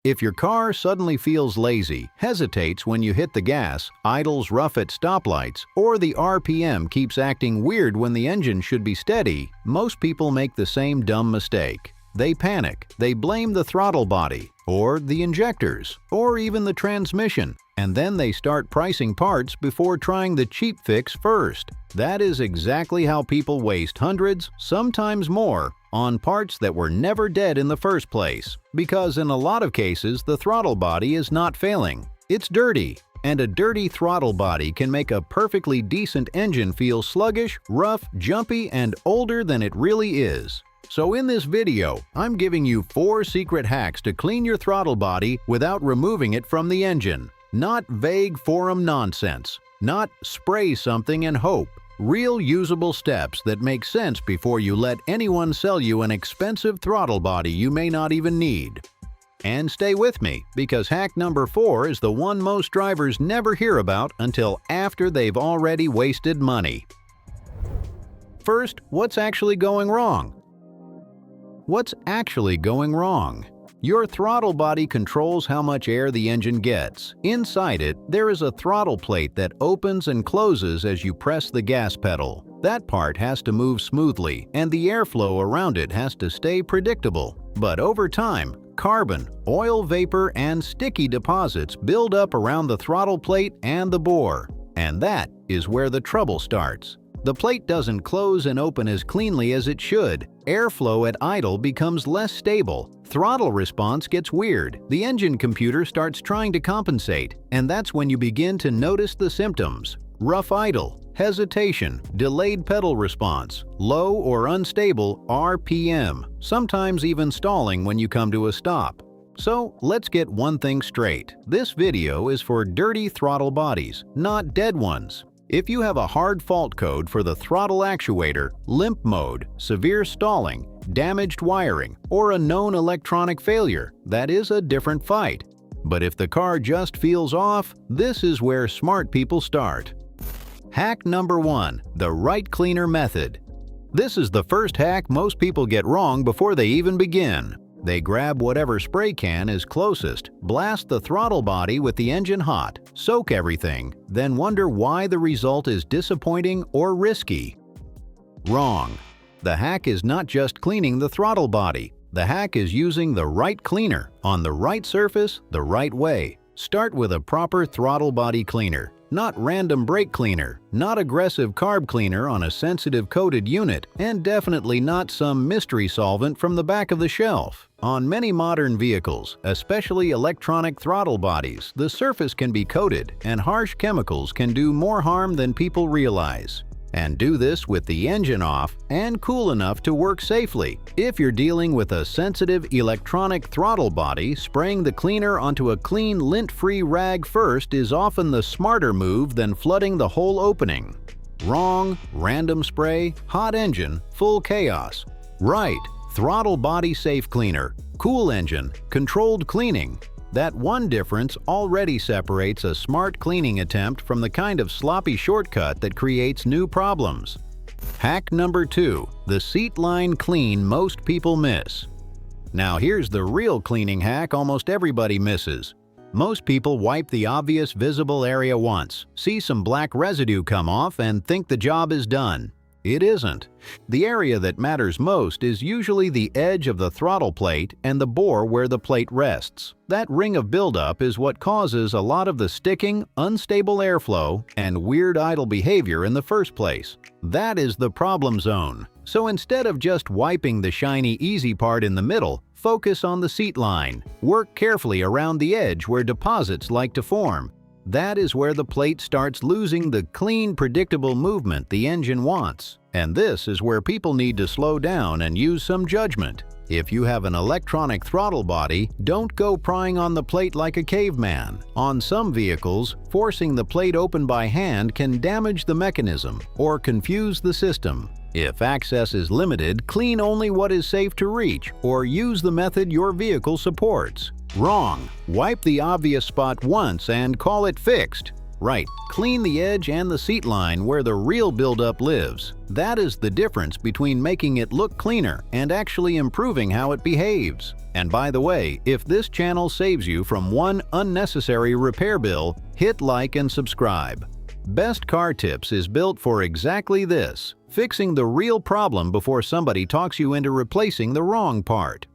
If your car suddenly feels lazy, hesitates when you hit the gas, idles rough at stoplights, or the RPM keeps acting weird when the engine should be steady, most people make the same dumb mistake. They panic, they blame the throttle body, or the injectors, or even the transmission, and then they start pricing parts before trying the cheap fix first. That is exactly how people waste hundreds, sometimes more, on parts that were never dead in the first place. Because in a lot of cases, the throttle body is not failing. It's dirty. And a dirty throttle body can make a perfectly decent engine feel sluggish, rough, jumpy, and older than it really is. So in this video, I'm giving you 4 secret hacks to clean your throttle body without removing it from the engine. Not vague forum nonsense. Not spray something and hope. Real usable steps that make sense before you let anyone sell you an expensive throttle body you may not even need. And stay with me, because hack number 4 is the one most drivers never hear about until after they've already wasted money. First, what's actually going wrong? What's actually going wrong? Your throttle body controls how much air the engine gets. Inside it, there is a throttle plate that opens and closes as you press the gas pedal. That part has to move smoothly, and the airflow around it has to stay predictable. But over time, carbon, oil vapor, and sticky deposits build up around the throttle plate and the bore. And that is where the trouble starts. The plate doesn't close and open as cleanly as it should. Airflow at idle becomes less stable. Throttle response gets weird. The engine computer starts trying to compensate, and that's when you begin to notice the symptoms. Rough idle, hesitation, delayed pedal response, low or unstable RPM, sometimes even stalling when you come to a stop. So let's get one thing straight. This video is for dirty throttle bodies, not dead ones. If you have a hard fault code for the throttle actuator, limp mode, severe stalling, damaged wiring, or a known electronic failure, that is a different fight. But if the car just feels off, this is where smart people start. Hack number 1, the right cleaner method. This is the first hack most people get wrong before they even begin. They grab whatever spray can is closest, blast the throttle body with the engine hot, soak everything, then wonder why the result is disappointing or risky. Wrong. The hack is not just cleaning the throttle body. The hack is using the right cleaner, on the right surface, the right way. Start with a proper throttle body cleaner. Not random brake cleaner, not aggressive carb cleaner on a sensitive coated unit, and definitely not some mystery solvent from the back of the shelf. On many modern vehicles, especially electronic throttle bodies, the surface can be coated, and harsh chemicals can do more harm than people realize. And do this with the engine off and cool enough to work safely. If you're dealing with a sensitive electronic throttle body, spraying the cleaner onto a clean lint-free rag first is often the smarter move than flooding the whole opening. Wrong, random spray, hot engine, full chaos. Right, throttle body safe cleaner, cool engine, controlled cleaning. That one difference already separates a smart cleaning attempt from the kind of sloppy shortcut that creates new problems. Hack number 2, the seat line clean most people miss. Now here's the real cleaning hack almost everybody misses. Most people wipe the obvious visible area once, see some black residue come off, and think the job is done. It isn't. The area that matters most is usually the edge of the throttle plate and the bore where the plate rests. That ring of buildup is what causes a lot of the sticking, unstable airflow, and weird idle behavior in the first place. That is the problem zone. So instead of just wiping the shiny, easy part in the middle, focus on the seat line. Work carefully around the edge where deposits like to form. That is where the plate starts losing the clean, predictable movement the engine wants. And this is where people need to slow down and use some judgment. If you have an electronic throttle body, don't go prying on the plate like a caveman. On some vehicles, forcing the plate open by hand can damage the mechanism or confuse the system. If access is limited, clean only what is safe to reach or use the method your vehicle supports. Wrong. Wipe the obvious spot once and call it fixed. Right, clean the edge and the seat line where the real buildup lives. That is the difference between making it look cleaner and actually improving how it behaves. And by the way, if this channel saves you from one unnecessary repair bill, hit like and subscribe. Best Car Tips is built for exactly this, fixing the real problem before somebody talks you into replacing the wrong part.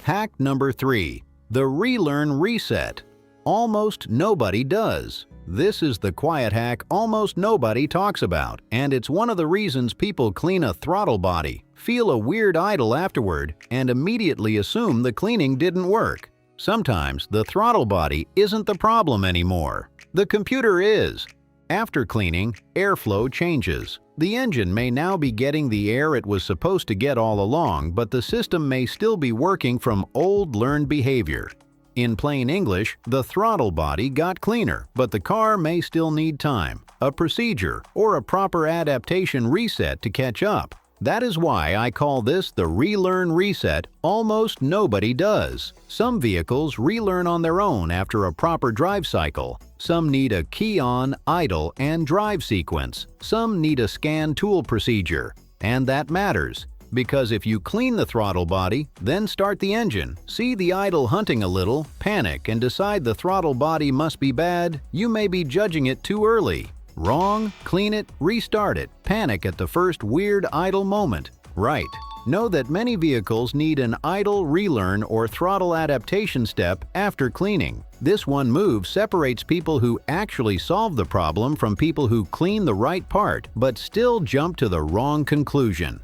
Hack number 3. The relearn reset. Almost nobody does. This is the quiet hack almost nobody talks about, and it's one of the reasons people clean a throttle body, feel a weird idle afterward, and immediately assume the cleaning didn't work. Sometimes the throttle body isn't the problem anymore. The computer is. After cleaning, airflow changes. The engine may now be getting the air it was supposed to get all along, but the system may still be working from old learned behavior. In plain English, the throttle body got cleaner, but the car may still need time, a procedure, or a proper adaptation reset to catch up. That is why I call this the relearn reset almost nobody does. Some vehicles relearn on their own after a proper drive cycle. Some need a key on, idle, and drive sequence. Some need a scan tool procedure. And that matters. Because if you clean the throttle body, then start the engine, see the idle hunting a little, panic, and decide the throttle body must be bad, you may be judging it too early. Wrong, clean it, restart it, panic at the first weird idle moment. Right. Know that many vehicles need an idle relearn or throttle adaptation step after cleaning. This one move separates people who actually solve the problem from people who clean the right part but still jump to the wrong conclusion.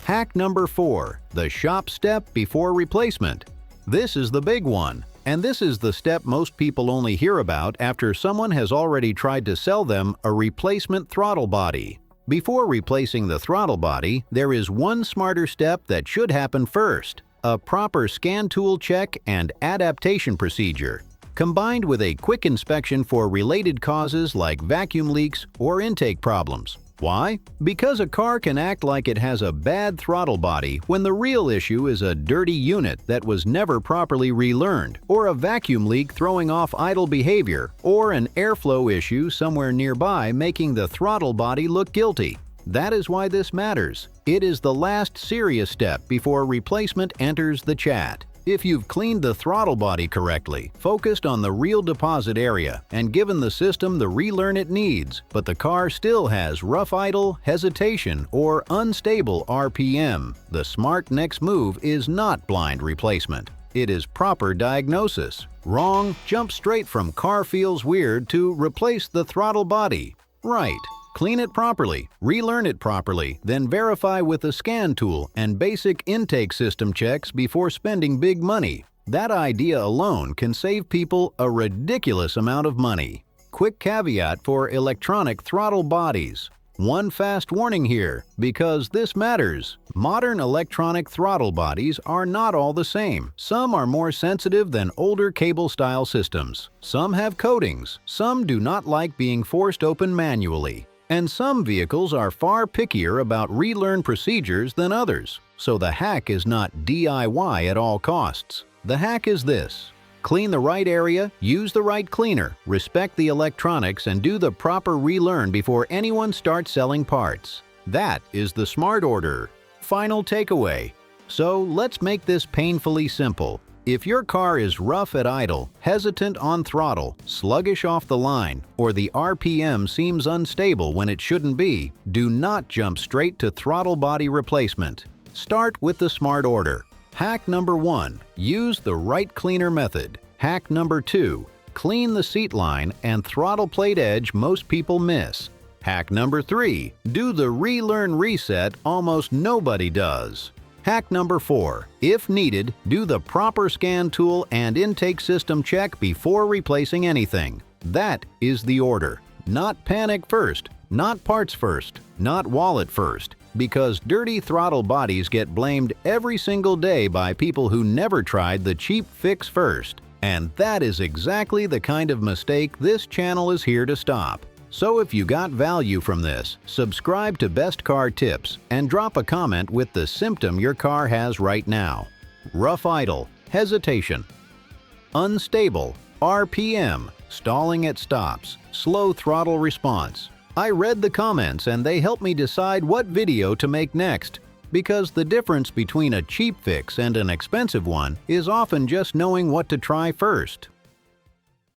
Hack number 4. The shop step before replacement. This is the big one, and this is the step most people only hear about after someone has already tried to sell them a replacement throttle body. Before replacing the throttle body, there is one smarter step that should happen first: a proper scan tool check and adaptation procedure, combined with a quick inspection for related causes like vacuum leaks or intake problems. Why? Because a car can act like it has a bad throttle body when the real issue is a dirty unit that was never properly relearned, or a vacuum leak throwing off idle behavior, or an airflow issue somewhere nearby making the throttle body look guilty. That is why this matters. It is the last serious step before replacement enters the chat. If you've cleaned the throttle body correctly, focused on the real deposit area, and given the system the relearn it needs, but the car still has rough idle, hesitation, or unstable RPM, the smart next move is not blind replacement. It is proper diagnosis. Wrong, jump straight from car feels weird to replace the throttle body. Right. Clean it properly, relearn it properly, then verify with a scan tool and basic intake system checks before spending big money. That idea alone can save people a ridiculous amount of money. Quick caveat for electronic throttle bodies. One fast warning here, because this matters. Modern electronic throttle bodies are not all the same. Some are more sensitive than older cable-style systems. Some have coatings. Some do not like being forced open manually. And some vehicles are far pickier about relearn procedures than others, so the hack is not DIY at all costs. The hack is this: clean the right area, use the right cleaner, respect the electronics, and do the proper relearn before anyone starts selling parts. That is the smart order. Final takeaway. So let's make this painfully simple. If your car is rough at idle, hesitant on throttle, sluggish off the line, or the RPM seems unstable when it shouldn't be, do not jump straight to throttle body replacement. Start with the smart order. Hack number 1. Use the right cleaner method. Hack number 2. Clean the seat line and throttle plate edge most people miss. Hack number 3. Do the relearn reset almost nobody does. Hack number 4. If needed, do the proper scan tool and intake system check before replacing anything. That is the order. Not panic first, not parts first, not wallet first, because dirty throttle bodies get blamed every single day by people who never tried the cheap fix first. And that is exactly the kind of mistake this channel is here to stop. So if you got value from this, subscribe to Best Car Tips and drop a comment with the symptom your car has right now. Rough idle, hesitation, unstable, RPM, stalling at stops, slow throttle response. I read the comments and they helped me decide what video to make next. Because the difference between a cheap fix and an expensive one is often just knowing what to try first.